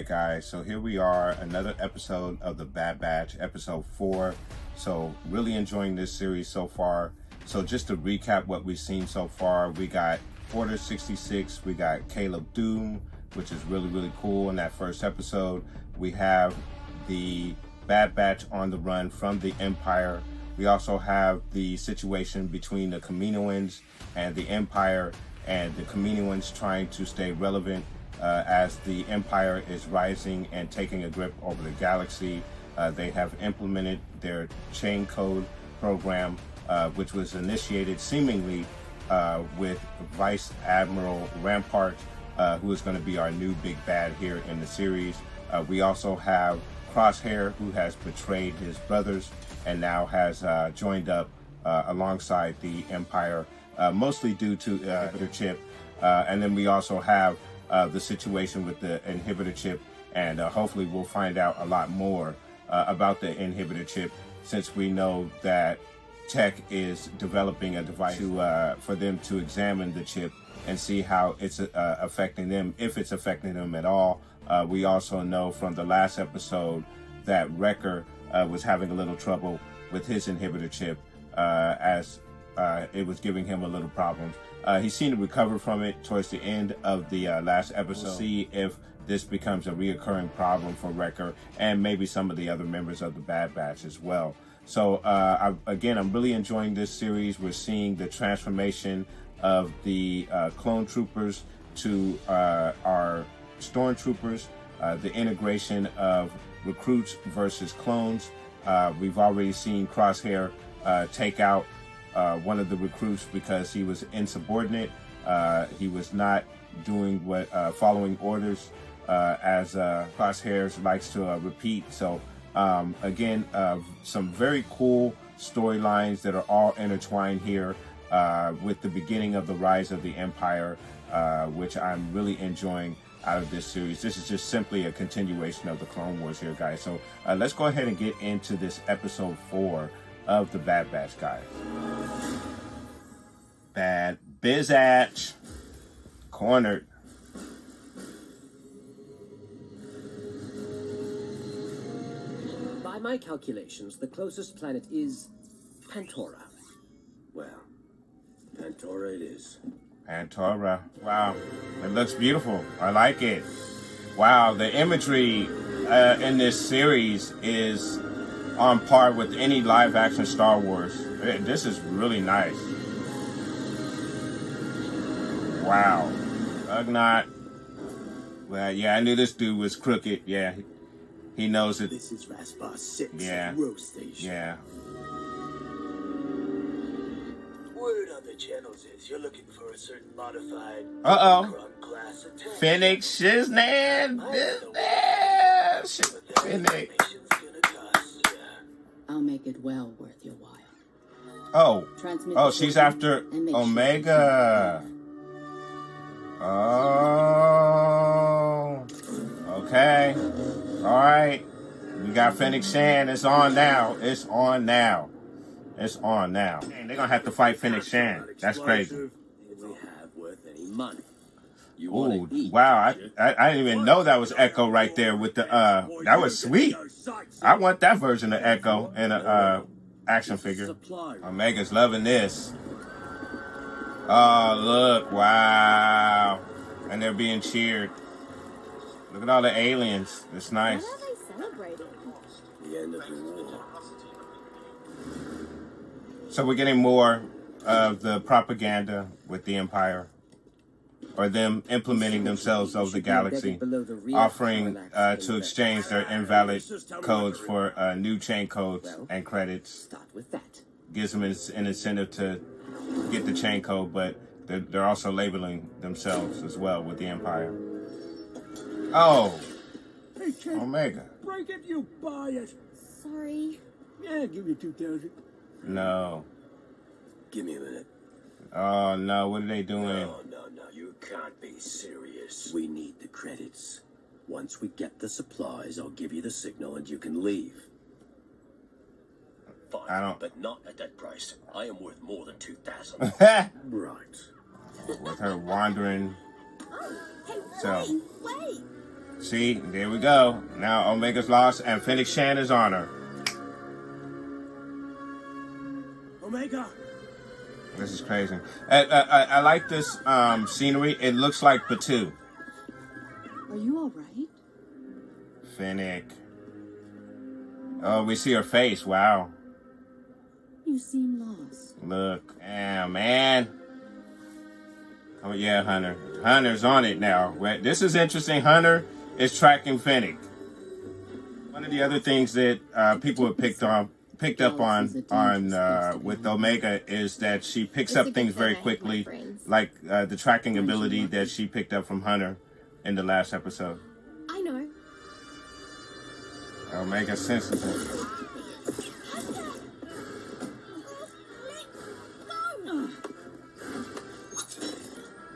Guys, so here we are, another episode of the Bad Batch, episode 4. So really enjoying this series so far. So just to recap what we've seen so far, we got Order 66, we got Caleb Doom, which is really cool in that first episode. We have the Bad Batch on the run from the Empire. We also have the situation between the Kaminoans and the Empire, and the Kaminoans trying to stay relevant as the Empire is rising and taking a grip over the galaxy. They have implemented their chain code program, which was initiated seemingly with Vice Admiral Rampart, who is going to be our new big bad here in the series. We also have Crosshair, who has betrayed his brothers and now has joined up alongside the Empire, mostly due to inhibitor chip. And then we also have the situation with the inhibitor chip, and hopefully we'll find out a lot more about the inhibitor chip, since we know that Tech is developing a device for them to examine the chip and see how it's affecting them, if it's affecting them at all. We also know from the last episode that Wrecker was having a little trouble with his inhibitor chip, as it was giving him a little problems. He seemed to recover from it towards the end of the last episode. We'll see if this becomes a reoccurring problem for Wrecker and maybe some of the other members of the Bad Batch as well. So I'm really enjoying this series. We're seeing the transformation of the clone troopers to our stormtroopers, the integration of recruits versus clones. We've already seen Crosshair take out one of the recruits because he was insubordinate. He was not doing what following orders, as Crosshairs likes to repeat. So again, some very cool storylines that are all intertwined here with the beginning of the rise of the Empire, which I'm really enjoying out of this series. This is just simply a continuation of the Clone Wars here, guys. So let's go ahead and get into this episode 4 of the Bad Batch, guys. Bad Bizatch cornered. By my calculations, the closest planet is Pantora. Well, Pantora it is. Pantora. Wow. It looks beautiful. I like it. Wow. The imagery in this series is on par with any live action Star Wars. This is really nice. Wow. Ugnaught. Well, yeah, I knew this dude was crooked. Yeah. He knows it. This is Raspas 6, yeah. Row Station. Yeah. Word on the channels is you're looking for a certain modified class attack. Fennec Shiznan. Fennec. I'll make it well worth your while. Oh, she's after Omega. Oh, okay. All right. We got Fennec Shan. It's on now. It's on now. It's on now. Man, they're going to have to fight Fennec Shan. That's crazy. Ooh, wow. I didn't even know that was Echo right there with the, that was sweet. I want that version of Echo in a action figure. Omega's loving this. Oh, look. Wow. And they're being cheered. Look at all the aliens. It's nice. What are they celebrating? The end of the war. So we're getting more of the propaganda with the Empire, or them implementing themselves over the galaxy, offering to exchange their invalid codes for new chain codes and credits. Start with that. Gives them an incentive to get the chain code, but they're also labeling themselves as well with the Empire. Oh, Hey, kid. Omega. Break it, you buy it. Sorry. Yeah, give you 2,000. No. Give me a minute. Oh, no. What are they doing? No, you can't be serious. We need the credits. Once we get the supplies, I'll give you the signal and you can leave. Fine, I don't- but not at that price. I am worth more than 2,000. Right. With her wandering. Oh, hey, So. wait. See, there we go. Now Omega's lost and Phoenix Shan is on her. Omega! This is crazy. I like this scenery. It looks like Batu. Are you all right? Finnick. Oh, we see her face. Wow. You seem lost. Look. Damn, man. Oh, yeah, Hunter. Hunter's on it now. This is interesting. Hunter is tracking Finnick. One of the other things that people have picked up on with Omega is that she picks up things very quickly, like the tracking ability that she picked up from Hunter in the last episode. I know. Omega senses it.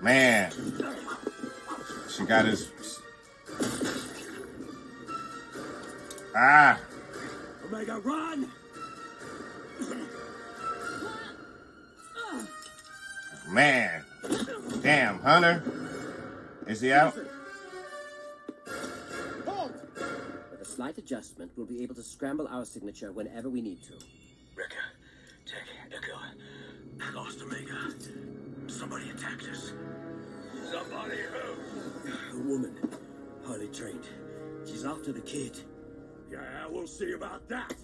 Man, she got his. Ah. Omega, run! Man. Damn, Hunter. Is he out? With a slight adjustment, we'll be able to scramble our signature whenever we need to. Wrecker, Tech, Echo. I lost Omega. Somebody attacked us. Somebody who? A woman. Highly trained. She's after the kid. Yeah, we'll see about that.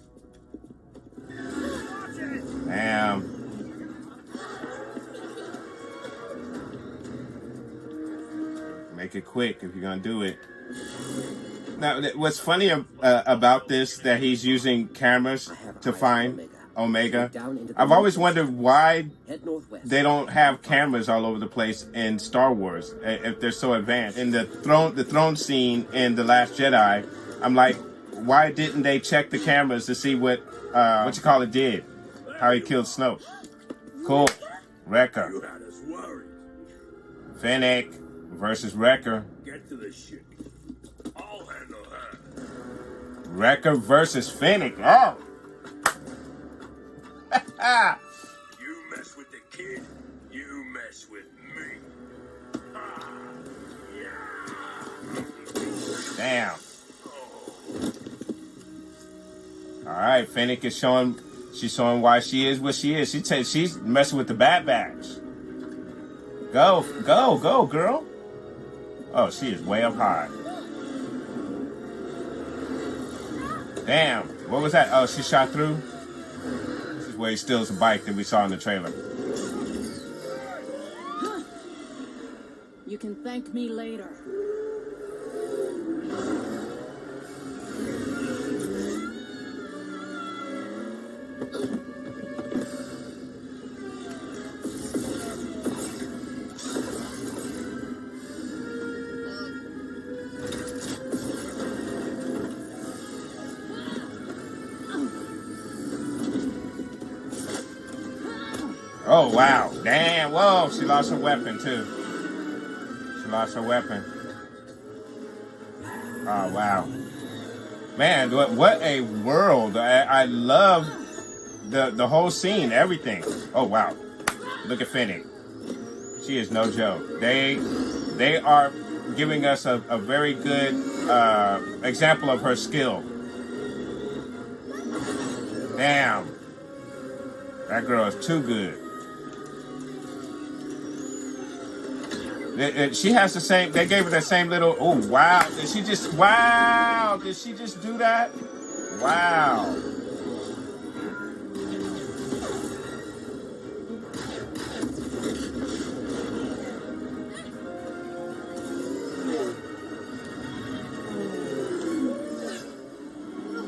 Watch it! Damn. Make it quick if you're gonna do it. Now, what's funny about this that he's using cameras to find Omega. I've always wondered why they don't have cameras all over the place in Star Wars if they're so advanced. In the throne scene in The Last Jedi, I'm like, why didn't they check the cameras to see what did? How he killed Snoke. Cool. Wrecker. You had us worried. Finnick versus Wrecker. Get to the ship. I'll handle her. Wrecker versus Finnick. Oh. You mess with the kid, you mess with me. Damn. All right, Finnick is showing. She's showing why she is what she is. She's messing with the Bad Batch. Go, girl. Oh, she is way up high. Damn. What was that? Oh, she shot through. This is where he steals the bike that we saw in the trailer. You can thank me later. Oh, wow. Damn. Whoa, she lost her weapon, too. She lost her weapon. Oh, wow. Man, what a world. I love the whole scene, everything. Oh, wow. Look at Finnick. She is no joke. They are giving us a very good example of her skill. Damn. That girl is too good. She has the same. They gave her that same little. Oh wow! Did she just? Wow! Did she just do that? Wow!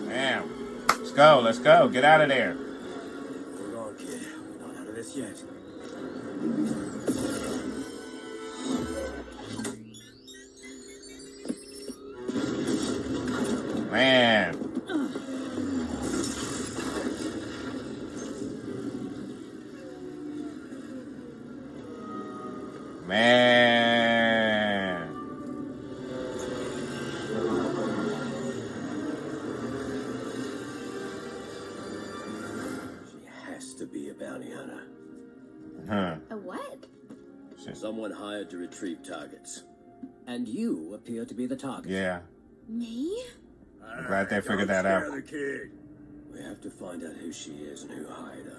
Damn! Let's go! Get out of there! Hold on, kid. We're not out of this yet. Man. Man. She has to be a bounty hunter. Huh. A what? Someone hired to retrieve targets. And you appear to be the target. Yeah. Me? I'm glad they figured that out. The kid. We have to find out who she is and who hired her.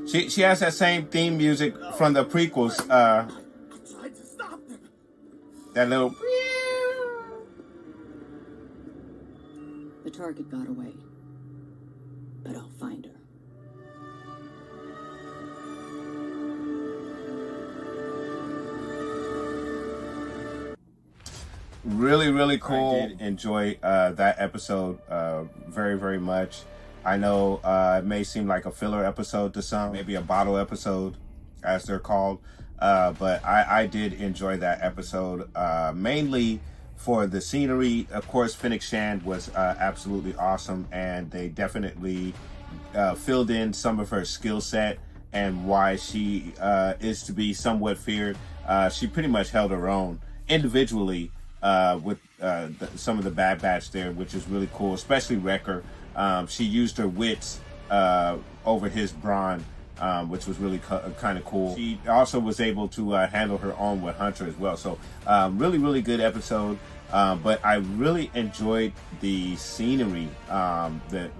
She has that same theme music from the prequels. I tried to stop them. That little. The target got away. But I'll find her. Really, really cool. I did enjoy that episode very, very much. I know it may seem like a filler episode to some, maybe a bottle episode, as they're called. But I did enjoy that episode, mainly for the scenery. Of course, Fennec Shand was absolutely awesome, and they definitely filled in some of her skill set and why she is to be somewhat feared. She pretty much held her own individually with some of the Bad Batch there, which is really cool, especially Wrecker. She used her wits over his brawn, which was really kind of cool. She also was able to handle her own with Hunter as well. So really, really good episode. But I really enjoyed the scenery, the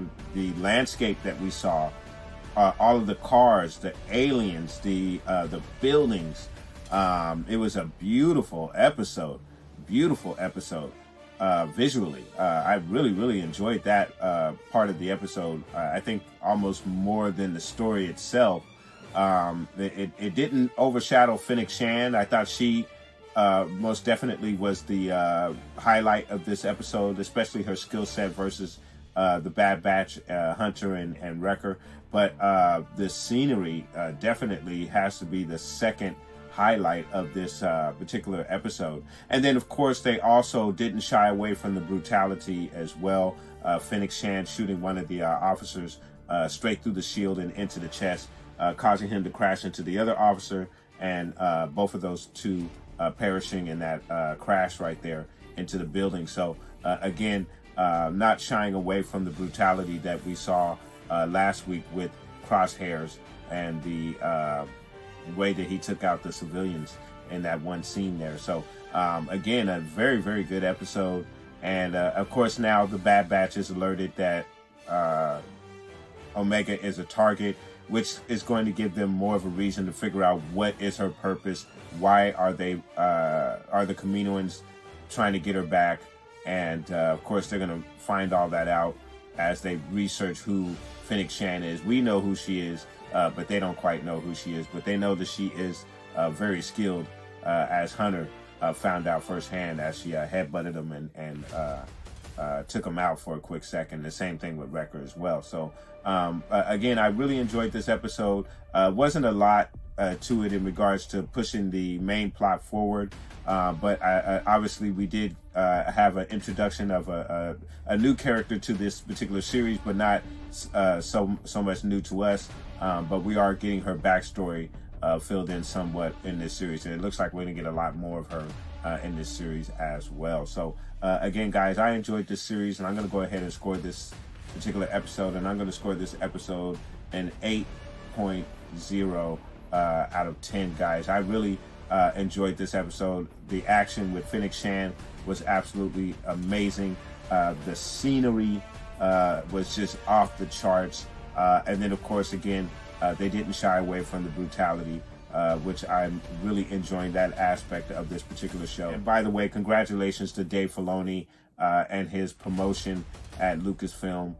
landscape that we saw, all of the cars, the aliens, the buildings. It was a beautiful episode. Visually. I really, really enjoyed that part of the episode. I think almost more than the story itself. It didn't overshadow Fennec Shand. I thought she most definitely was the highlight of this episode, especially her skill set versus the Bad Batch, Hunter and Wrecker. But the scenery definitely has to be the second highlight of this particular episode. And then of course they also didn't shy away from the brutality as well. Fennec Shand shooting one of the officers straight through the shield and into the chest, causing him to crash into the other officer, and both of those two perishing in that crash right there into the building. So again, not shying away from the brutality that we saw last week with Crosshairs and the way that he took out the civilians in that one scene there. So again, a very, very good episode. And of course now the Bad Batch is alerted that Omega is a target, which is going to give them more of a reason to figure out what is her purpose. Why are the Kaminoans trying to get her back? And of course they're going to find all that out as they research who Fennec Shand is. We know who she is, but they don't quite know who she is. But they know that she is very skilled, as Hunter found out firsthand as she headbutted him and took him out for a quick second. The same thing with Wrecker as well. So again, I really enjoyed this episode. Wasn't a lot to it in regards to pushing the main plot forward, but obviously we did have an introduction of a new character to this particular series, but not so much new to us. But we are getting her backstory filled in somewhat in this series, and it looks like we're going to get a lot more of her in this series as well. So again, guys, I enjoyed this series, and I'm going to go ahead and score this particular episode, and I'm going to score this episode an 8.0 out of 10, guys. I really enjoyed this episode. The action with Fennec Shand was absolutely amazing. The scenery was just off the charts. And then, of course, again, they didn't shy away from the brutality, which I'm really enjoying that aspect of this particular show. And by the way, congratulations to Dave Filoni and his promotion at Lucasfilm.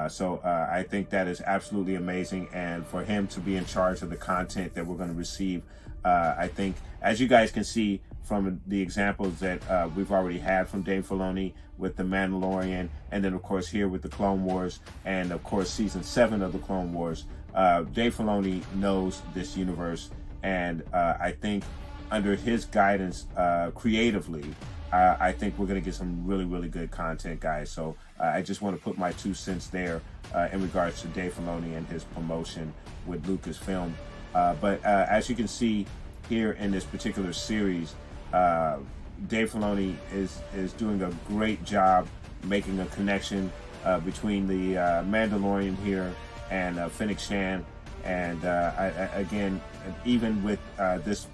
So I think that is absolutely amazing. And for him to be in charge of the content that we're going to receive, I think, as you guys can see from the examples that we've already had from Dave Filoni with The Mandalorian, and then of course here with the Clone Wars, and of course season 7 of the Clone Wars, Dave Filoni knows this universe, and I think under his guidance creatively, I think we're going to get some really, really good content, guys. So I just want to put my 2 cents there in regards to Dave Filoni and his promotion with Lucasfilm. But as you can see here in this particular series, Dave Filoni is doing a great job making a connection between the Mandalorian here and Fennec Shan. And again, even with this,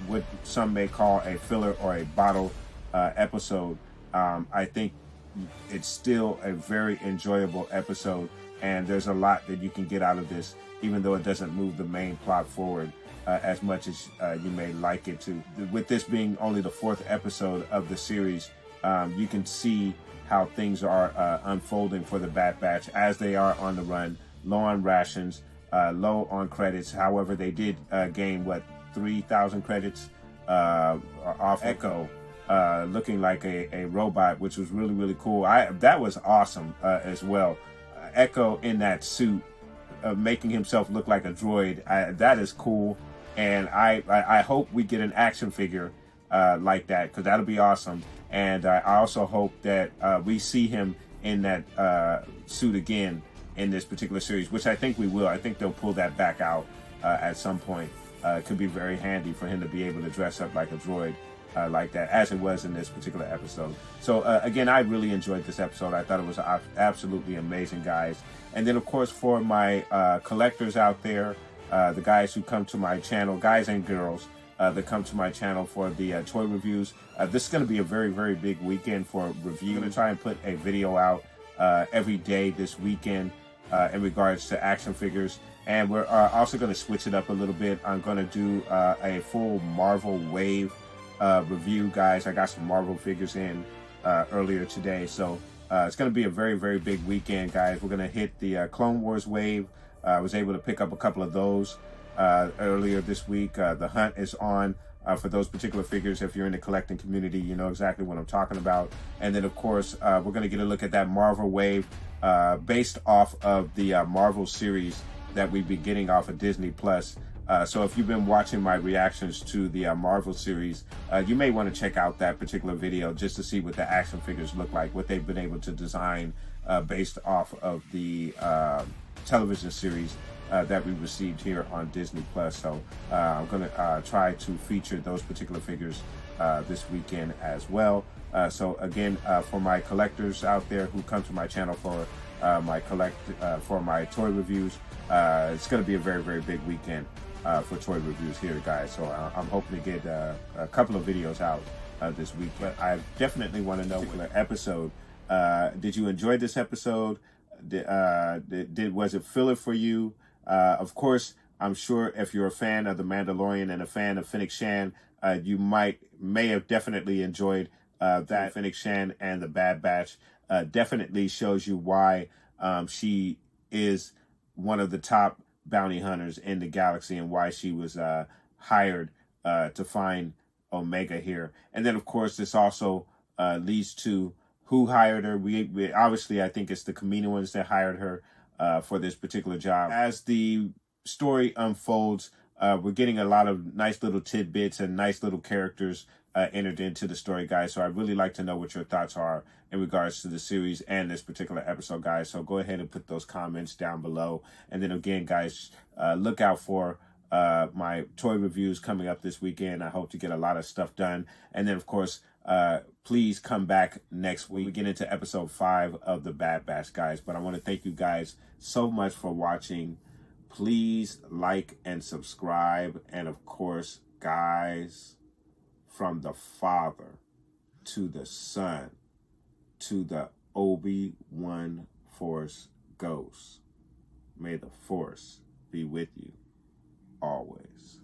what some may call a filler or a bottle episode, I think it's still a very enjoyable episode, and there's a lot that you can get out of this, even though it doesn't move the main plot forward as much as you may like it to. With this being only the 4th episode of the series, you can see how things are unfolding for the Bad Batch as they are on the run, low on rations, low on credits. However, they did gain, 3,000 credits off Echo, looking like a robot, which was really, really cool. That was awesome as well. Echo in that suit, making himself look like a droid. That is cool. And I hope we get an action figure like that, because that'll be awesome. And I also hope that we see him in that suit again in this particular series, which I think we will. I think they'll pull that back out at some point. It could be very handy for him to be able to dress up like a droid like that, as it was in this particular episode. So again, I really enjoyed this episode. I thought it was absolutely amazing, guys. And then, of course, for my collectors out there, the guys who come to my channel, guys and girls, that come to my channel for the toy reviews. This is going to be a very, very big weekend for review. I'm going to try and put a video out every day this weekend in regards to action figures. And we're also going to switch it up a little bit. I'm going to do a full Marvel Wave review, guys. I got some Marvel figures in earlier today. So it's going to be a very, very big weekend, guys. We're going to hit the Clone Wars Wave. I was able to pick up a couple of those earlier this week. The hunt is on for those particular figures. If you're in the collecting community, you know exactly what I'm talking about. And then, of course, we're going to get a look at that Marvel Wave based off of the Marvel series that we've been getting off of Disney Plus. So if you've been watching my reactions to the Marvel series, you may want to check out that particular video just to see what the action figures look like, what they've been able to design based off of the television series that we received here on Disney Plus. So I'm going to try to feature those particular figures this weekend as well. So again, for my collectors out there who come to my channel for my toy reviews, it's going to be a very, very big weekend for toy reviews here, guys. So I'm hoping to get a couple of videos out this week. But I definitely want to know what episode. Did you enjoy this episode? Was it filler for you? Of course, I'm sure if you're a fan of The Mandalorian and a fan of Fennec Shan, you may have definitely enjoyed that. Fennec Shan and the Bad Batch definitely shows you why she is one of the top bounty hunters in the galaxy and why she was hired to find Omega here. And then, of course, this also leads to who hired her. We obviously, I think it's the Kaminoans that hired her for this particular job. As the story unfolds, we're getting a lot of nice little tidbits and nice little characters entered into the story, guys. So I'd really like to know what your thoughts are in regards to the series and this particular episode, guys. So go ahead and put those comments down below. And then again, guys, look out for my toy reviews coming up this weekend. I hope to get a lot of stuff done. And then, of course, please come back next week. We get into episode 5 of the Bad Batch, guys. But I want to thank you guys so much for watching. Please like and subscribe. And of course, guys, from the Father to the Son to the Obi-Wan Force Ghost, may the Force be with you always.